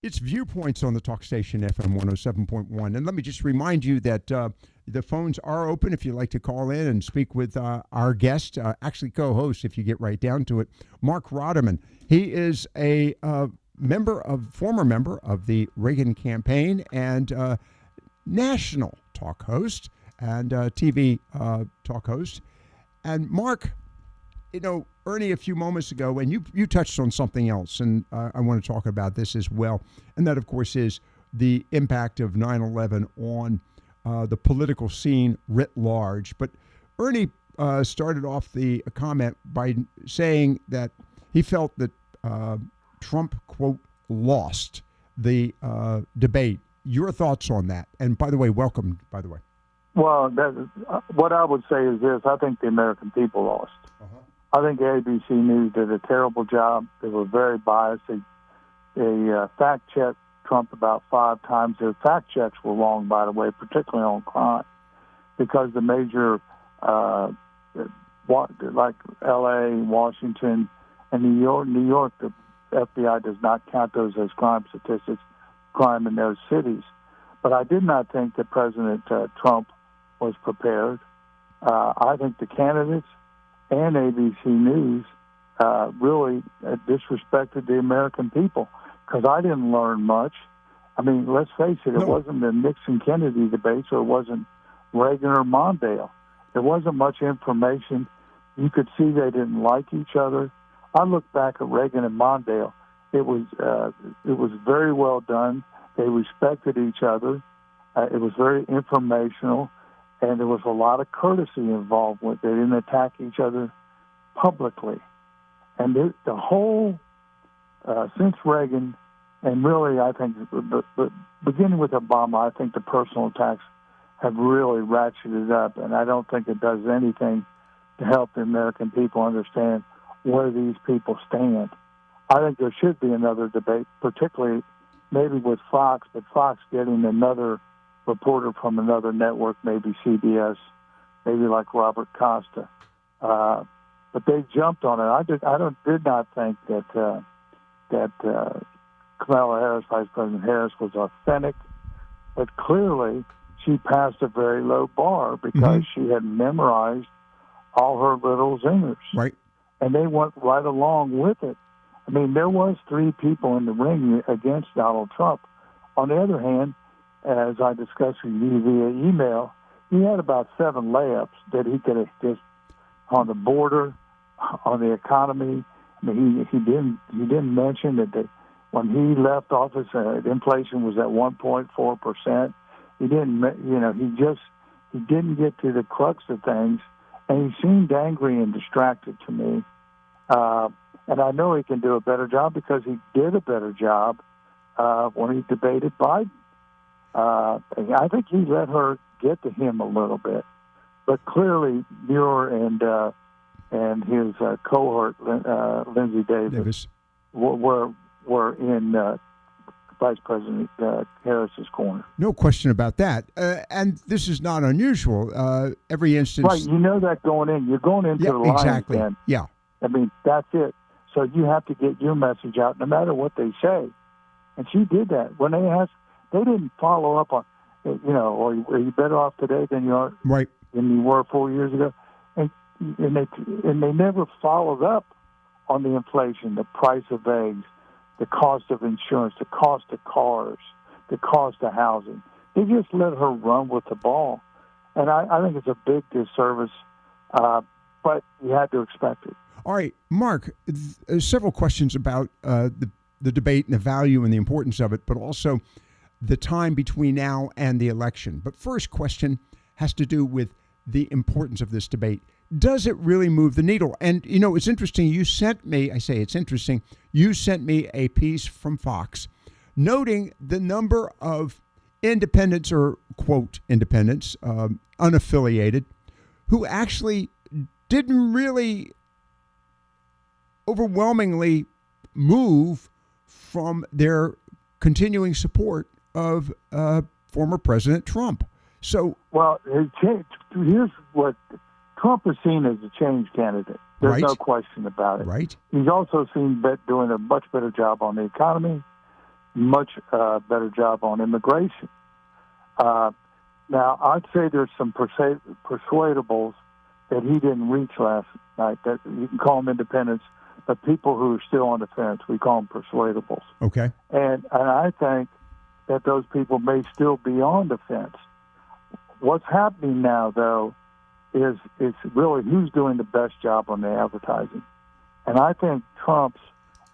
It's Viewpoints on the talk station FM 107.1. And let me just remind you that the phones are open if you'd like to call in and speak with our guest, actually co-host if you get right down to it, Marc Rotterman. He is a former member of the Reagan campaign and national talk host and TV talk host. And Marc, you know, Ernie, a few moments ago, and you touched on something else, and I want to talk about this as well, and that, of course, is the impact of 9/11 on the political scene writ large. But Ernie started off the comment by saying that he felt that Trump, quote, lost the debate. Your thoughts on that? And by the way, welcome, by the way. Well, what I would say is this. I think the American people lost. Uh-huh. I think ABC News did a terrible job. They were very biased. They fact-checked Trump about 5 times. Their fact checks were wrong, by the way, particularly on crime, because the major, like L.A., Washington, and New York, the FBI does not count those as crime statistics, crime in those cities. But I did not think that President Trump was prepared. I think the candidates and ABC News really disrespected the American people, because I didn't learn much. I mean, let's face it, it wasn't the Nixon-Kennedy debates, or it wasn't Reagan or Mondale. There wasn't much information. You could see they didn't like each other. I look back at Reagan and Mondale. It was very well done. They respected each other. It was very informational. And there was a lot of courtesy involved with it. They didn't attack each other publicly. And the whole, since Reagan, and really I think, beginning with Obama, I think the personal attacks have really ratcheted up, and I don't think it does anything to help the American people understand where these people stand. I think there should be another debate, particularly maybe with Fox, but Fox getting another reporter from another network, maybe CBS, maybe like Robert Costa, but they jumped on it. I did not think that Kamala Harris, Vice President Harris, was authentic, but clearly she passed a very low bar because she had memorized all her little zingers, right? And they went right along with it. I mean, there was 3 people in the ring against Donald Trump. On the other hand, as I discussed with you via email, he had about 7 layups that he could have just on the border, on the economy. I mean, he didn't mention that when he left office, inflation was at 1.4%. He didn't, he didn't get to the crux of things, and he seemed angry and distracted to me. And I know he can do a better job because he did a better job when he debated Biden. I think he let her get to him a little bit, but clearly Muir and his cohort, Lindsey Davis, were in Vice President Harris's corner. No question about that. And this is not unusual. Every instance, right? You know that going in, you're going into the lion's exactly. den. Yeah. I mean, that's it. So you have to get your message out, no matter what they say. And she did that when they asked. They didn't follow up on, are you better off today than you were 4 years ago? And they never followed up on the inflation, the price of eggs, the cost of insurance, the cost of cars, the cost of housing. They just let her run with the ball, and I think it's a big disservice. But you had to expect it. All right, Marc. Several questions about the debate and the value and the importance of it, but also the time between now and the election. But first question has to do with the importance of this debate. Does it really move the needle? And, it's interesting. You sent me a piece from Fox noting the number of independents or, quote, independents, unaffiliated, who actually didn't really overwhelmingly move from their continuing support of former President Trump. So, well, here's what Trump is seen as a change candidate. There's no question about it. Right. He's also seen doing a much better job on the economy, much better job on immigration. Now, I'd say there's some persuadables that he didn't reach last night. That you can call them independents, but people who are still on the fence, we call them persuadables. Okay. And I think that those people may still be on the fence. What's happening now, though, is it's really who's doing the best job on the advertising. And I think Trump's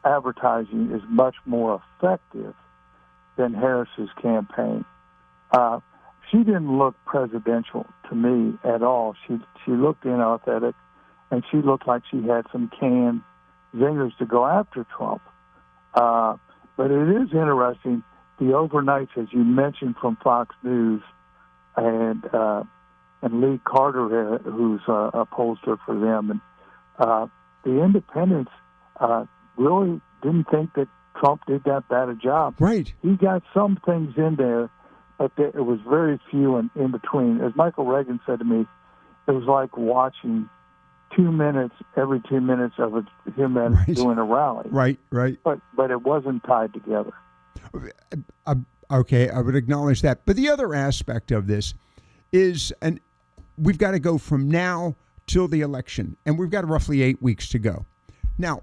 advertising is much more effective than Harris's campaign. She didn't look presidential to me at all. She looked inauthentic, and she looked like she had some canned zingers to go after Trump. But it is interesting, the overnights, as you mentioned, from Fox News and Lee Carter, who's a pollster for them, and the independents really didn't think that Trump did that bad a job. Right. He got some things in there, but it was very few in between. As Michael Reagan said to me, it was like watching 2 minutes every 2 minutes of a human doing a rally. Right. But it wasn't tied together. Okay, I would acknowledge that. But the other aspect of this is, and we've got to go from now till the election, and we've got roughly 8 weeks to go. Now,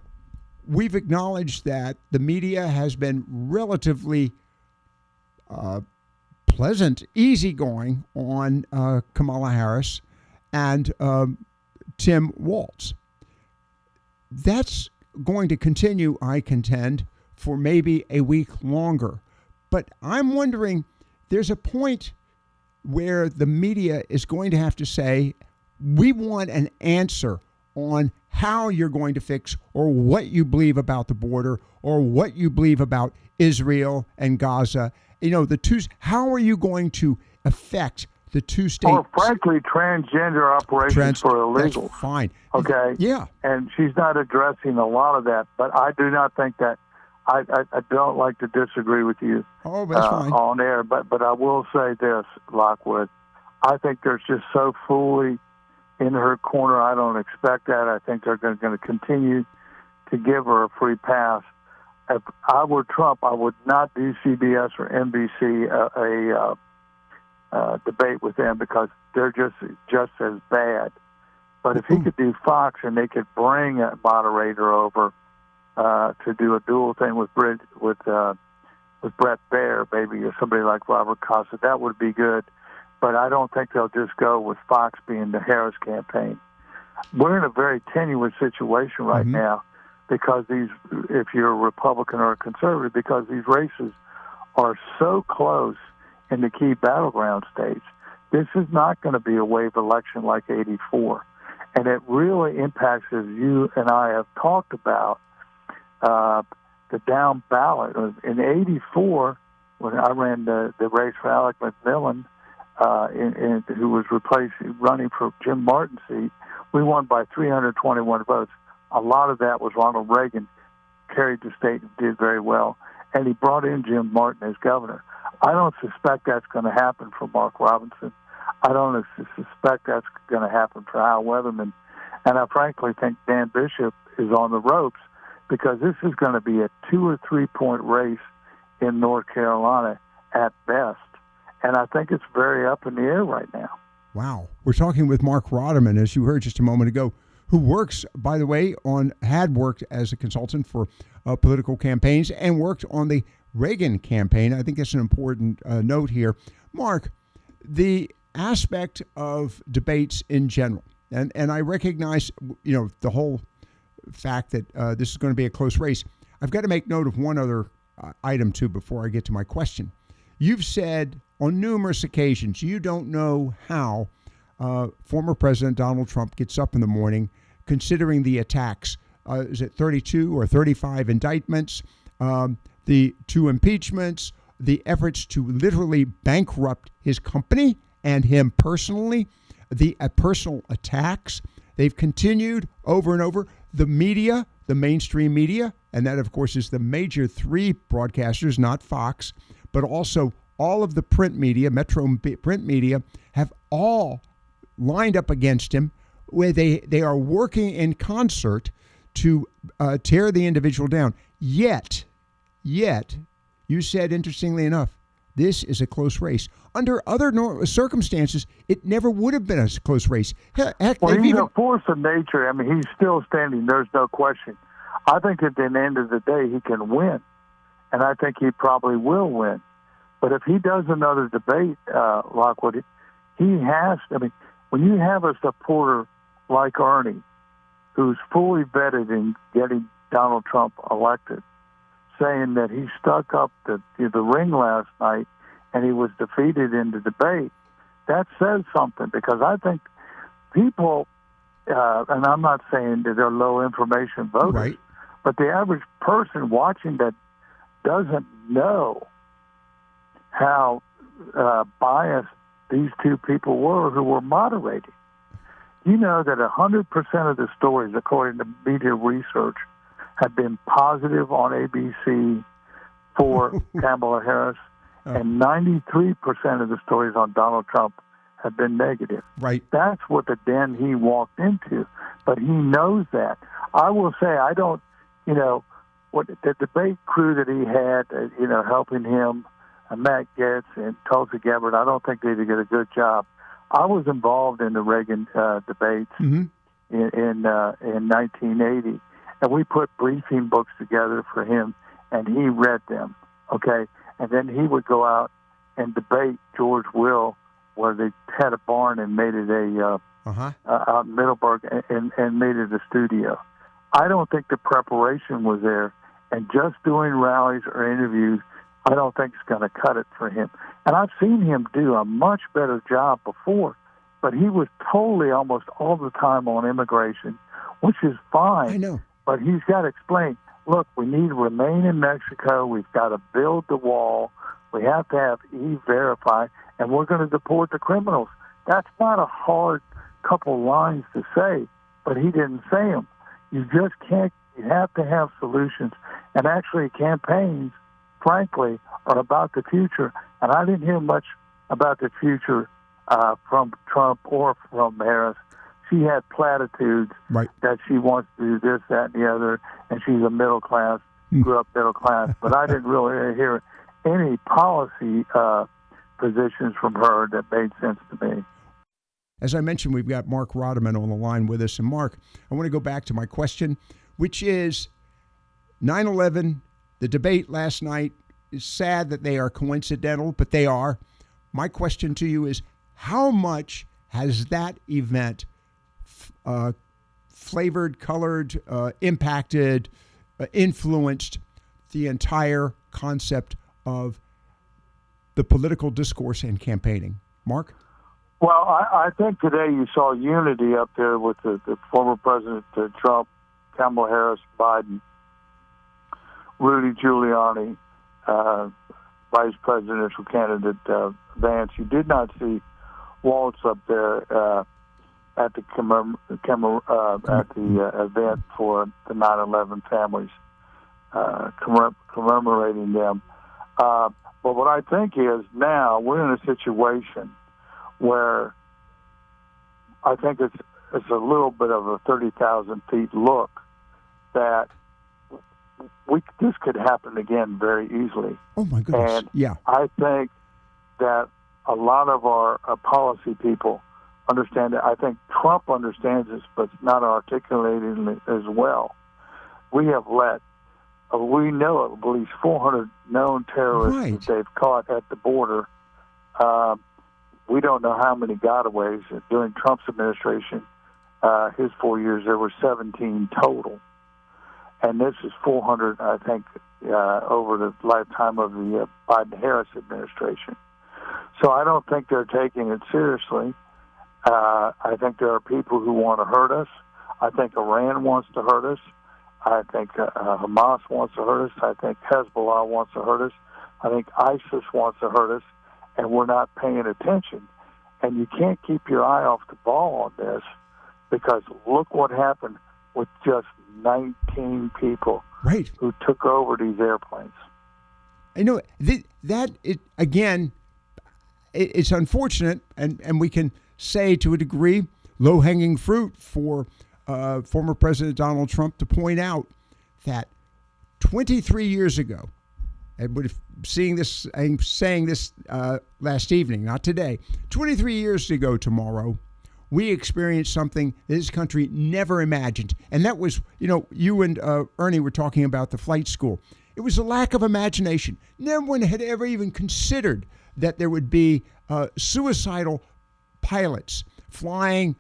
we've acknowledged that the media has been relatively pleasant, easygoing on Kamala Harris and Tim Walz. That's going to continue, I contend, for maybe a week longer. But I'm wondering, there's a point where the media is going to have to say, we want an answer on how you're going to fix or what you believe about the border or what you believe about Israel and Gaza. The two, how are you going to affect the two states? Or frankly, transgender operations for illegals. That's fine. Okay? Yeah. And she's not addressing a lot of that, but I do not think that, I don't like to disagree with you that's fine. On air, but I will say this, Lockwood. I think they're just so fully in her corner. I don't expect that. I think they're going to continue to give her a free pass. If I were Trump, I would not do CBS or NBC a debate with them because they're just as bad. But if he could do Fox and they could bring a moderator over to do a dual thing with Brett Baer, maybe, or somebody like Robert Costa, that would be good. But I don't think they'll just go with Fox being the Harris campaign. We're in a very tenuous situation right now because if you're a Republican or a conservative, because these races are so close in the key battleground states. This is not going to be a wave election like '84. And it really impacts, as you and I have talked about, the down ballot. In '84, when I ran the race for Alec McMillan, who was running for Jim Martin's seat, we won by 321 votes. A lot of that was Ronald Reagan carried the state and did very well, and he brought in Jim Martin as governor. I don't suspect that's going to happen for Mark Robinson. I don't suspect that's going to happen for Al Weatherman. And I frankly think Dan Bishop is on the ropes because this is going to be a 2 or 3 point race in North Carolina at best. And I think it's very up in the air right now. Wow. We're talking with Marc Rotterman, as you heard just a moment ago, who works, by the way, had worked as a consultant for political campaigns and worked on the Reagan campaign. I think that's an important note here. Mark, the aspect of debates in general, and I recognize, the whole fact that this is going to be a close race. I've got to make note of one other item, too, before I get to my question. You've said on numerous occasions you don't know how former President Donald Trump gets up in the morning considering the attacks. Is it 32 or 35 indictments, the 2 impeachments, the efforts to literally bankrupt his company and him personally, the personal attacks. They've continued over and over. The media, the mainstream media, and that, of course, is the major 3 broadcasters, not Fox, but also all of the print media, Metro print media, have all lined up against him, where they are working in concert to tear the individual down. Yet, you said, interestingly enough, this is a close race. Under other circumstances, it never would have been a close race. Heck, well, he's a force of nature. I mean, he's still standing. There's no question. I think at the end of the day, he can win, and I think he probably will win. But if he does another debate, Lockwood, he has. I mean, when you have a supporter like Ernie, who's fully vetted in getting Donald Trump elected, saying that he stuck up the ring last night and he was defeated in the debate, that says something, because I think people, and I'm not saying that they're low information voters, right, but the average person watching that doesn't know how biased these two people were who were moderating. You know that 100% of the stories, according to media research, have been positive on ABC for Kamala Harris, and 93% of the stories on Donald Trump have been negative. Right. That's what the den he walked into, but he knows that. I will say, I don't, what the debate crew that he had, helping him, Matt Gaetz and Tulsi Gabbard, I don't think they did a good job. I was involved in the Reagan debates in 1980, and we put briefing books together for him, and he read them, okay? And then he would go out and debate George Will, where they had a barn and made it out in Middleburg and made it a studio. I don't think the preparation was there, and just doing rallies or interviews, I don't think it's going to cut it for him. And I've seen him do a much better job before, but he was totally almost all the time on immigration, which is fine. I know. But he's got to explain, look, we need to remain in Mexico. We've got to build the wall. We have to have E-Verify, and we're going to deport the criminals. That's not a hard couple lines to say, but he didn't say them. You just can't. You have to have solutions. And actually, campaigns, frankly, are about the future. And I didn't hear much about the future from Trump or from Harris. She had platitudes that she wants to do this, that, and the other, and she's a middle class, grew up middle class. But I didn't really hear any policy positions from her that made sense to me. As I mentioned, we've got Marc Rotterman on the line with us. And Marc, I want to go back to my question, which is 9/11, the debate last night. It's sad that they are coincidental, but they are. My question to you is, how much has that event flavored, colored, impacted, influenced the entire concept of the political discourse and campaigning? Marc? Well, I think today you saw unity up there with the former President Trump, Kamala Harris, Biden, Rudy Giuliani, Vice Presidential candidate Vance. You did not see Waltz up there at the event for the 9/11 families, commemorating them. But what I think is now we're in a situation where I think it's a little bit of a 30,000 feet look that this could happen again very easily. Oh my goodness! And yeah, I think that a lot of our policy people understand it. I think Trump understands this, but not articulating it as well. We have we know at least 400 known terrorists that they've caught at the border. We don't know how many gotaways. During Trump's administration, his 4 years, there were 17 total. And this is 400, I think, over the lifetime of the Biden-Harris administration. So I don't think they're taking it seriously. I think there are people who want to hurt us. I think Iran wants to hurt us. I think Hamas wants to hurt us. I think Hezbollah wants to hurt us. I think ISIS wants to hurt us, and we're not paying attention. And you can't keep your eye off the ball on this, because look what happened with just 19 people who took over these airplanes. I know it's unfortunate, and we can say to a degree low-hanging fruit for former President Donald Trump to point out that 23 years ago, seeing this, I'm saying this last evening, not today. 23 years ago tomorrow, we experienced something that this country never imagined. And that was, you and Ernie were talking about the flight school. It was a lack of imagination. No one had ever even considered that there would be suicidal pilots flying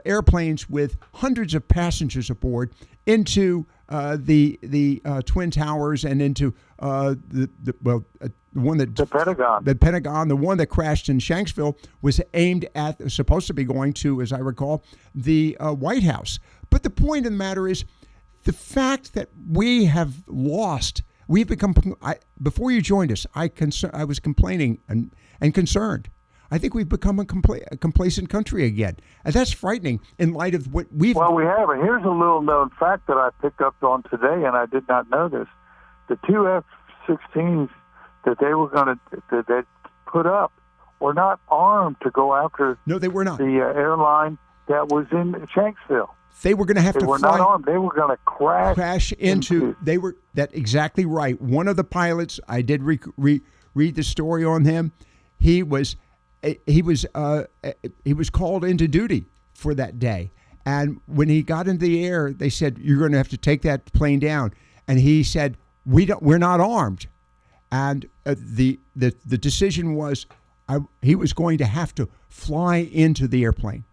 airplanes with hundreds of passengers aboard into the Twin Towers and into the one that the Pentagon. The Pentagon, the one that crashed in Shanksville, was aimed at, supposed to be going to, as I recall, the White House. But the point of the matter is, the fact that we have lost, we've become. Before you joined us, I was complaining and concerned. I think we've become a complacent country again. And that's frightening in light of what we've... Well, we have. And here's a little known fact that I picked up on today, and I did not know this. The two F-16s that they were going to put up were not armed to go after... No, they were not. The airline that was in Shanksville. They were going to have to fly... They were not armed. They were going to crash into... They were... That's exactly right. One of the pilots, I did read the story on him. He was called into duty for that day, and when he got into the air, they said, "You're going to have to take that plane down." And he said, "We're not armed," and the decision was, he was going to have to fly into the airplane.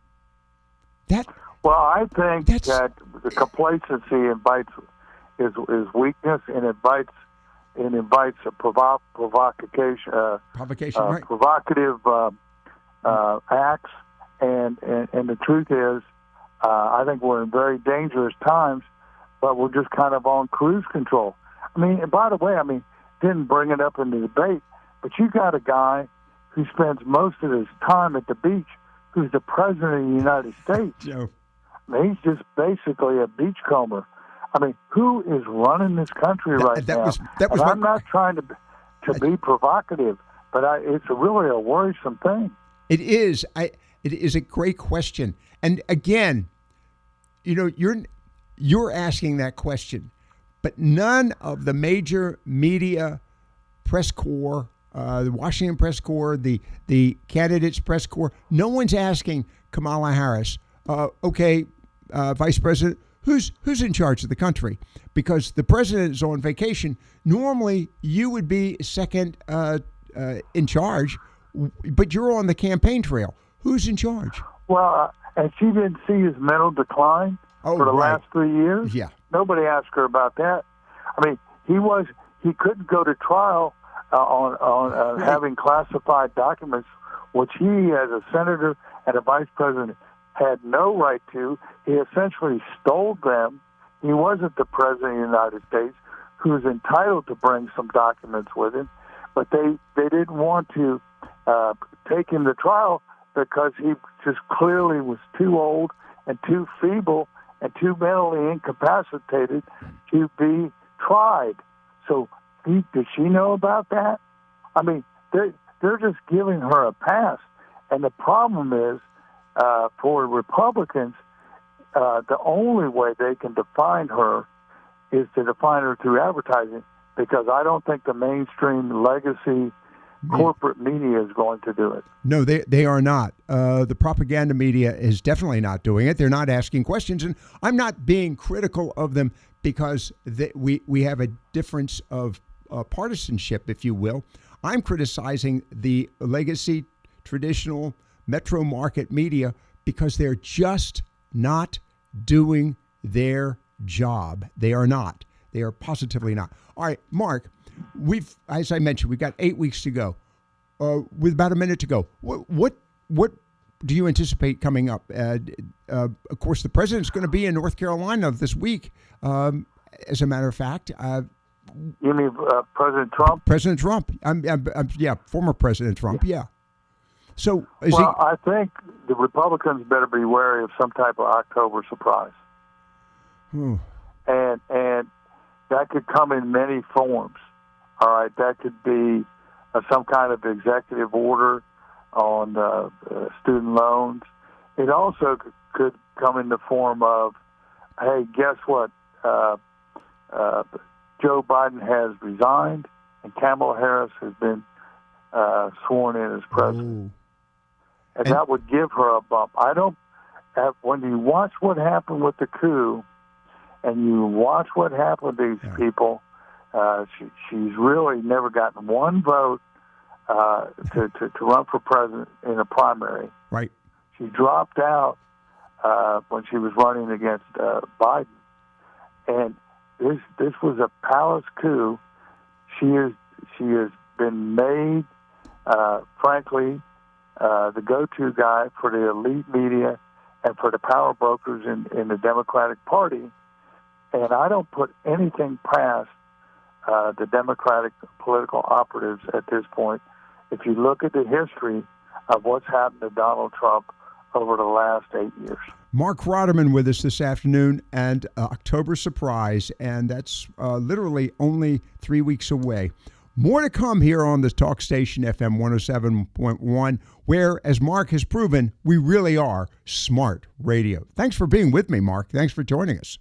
Well, I think that the complacency invites is weakness, and invites a provocation, right. Provocative acts, and the truth is, I think we're in very dangerous times, but we're just kind of on cruise control. I mean, and by the way, didn't bring it up in the debate, but you got a guy who spends most of his time at the beach, who's the president of the United States. Joe. He's just basically a beachcomber. Who is running this country right now? I'm not trying to be provocative, but it's really a worrisome thing. It is. It is a great question, and again, you're asking that question, but none of the major media, press corps, the Washington press corps, the candidates press corps, no one's asking Kamala Harris, Vice President, who's in charge of the country? Because the president is on vacation. Normally, you would be second in charge, but you're on the campaign trail. Who's in charge? Well, and she didn't see his mental decline for the last 3 years. Yeah. Nobody asked her about that. He couldn't go to trial on having classified documents, which he, as a senator and a vice president, had no right to. He essentially stole them. He wasn't the president of the United States, who was entitled to bring some documents with him, but they didn't want to take him to trial because he just clearly was too old and too feeble and too mentally incapacitated to be tried. So did she know about that? They're just giving her a pass. And the problem is, for Republicans, the only way they can define her is to define her through advertising, because I don't think the mainstream legacy corporate media is going to do it. No, they are not. The propaganda media is definitely not doing it. They're not asking questions, and I'm not being critical of them because we have a difference of partisanship, if you will. I'm criticizing the legacy, traditional, metro market media because they're just not doing their job. They are not. They are positively not. All right, Mark, as I mentioned, we've got 8 weeks to go. With about a minute to go, what do you anticipate coming up? Of course, the president's going to be in North Carolina this week. As a matter of fact, you mean President Trump? President Trump. Former President Trump. Yeah. So, I think the Republicans better be wary of some type of October surprise, and that could come in many forms. All right, that could be some kind of executive order on student loans. It also could come in the form of, hey, guess what? Joe Biden has resigned, and Kamala Harris has been sworn in as president. And that would give her a bump. When you watch what happened with the coup, and you watch what happened with these people, she's really never gotten one vote to run for president in a primary. Right. She dropped out when she was running against Biden, and this was a palace coup. She has been made, frankly, the go-to guy for the elite media and for the power brokers in the Democratic Party. And I don't put anything past the Democratic political operatives at this point. If you look at the history of what's happened to Donald Trump over the last 8 years. Marc Rotterman with us this afternoon, and October surprise, and that's literally only 3 weeks away. More to come here on the talk station, FM 107.1, where, as Marc has proven, we really are smart radio. Thanks for being with me, Marc. Thanks for joining us.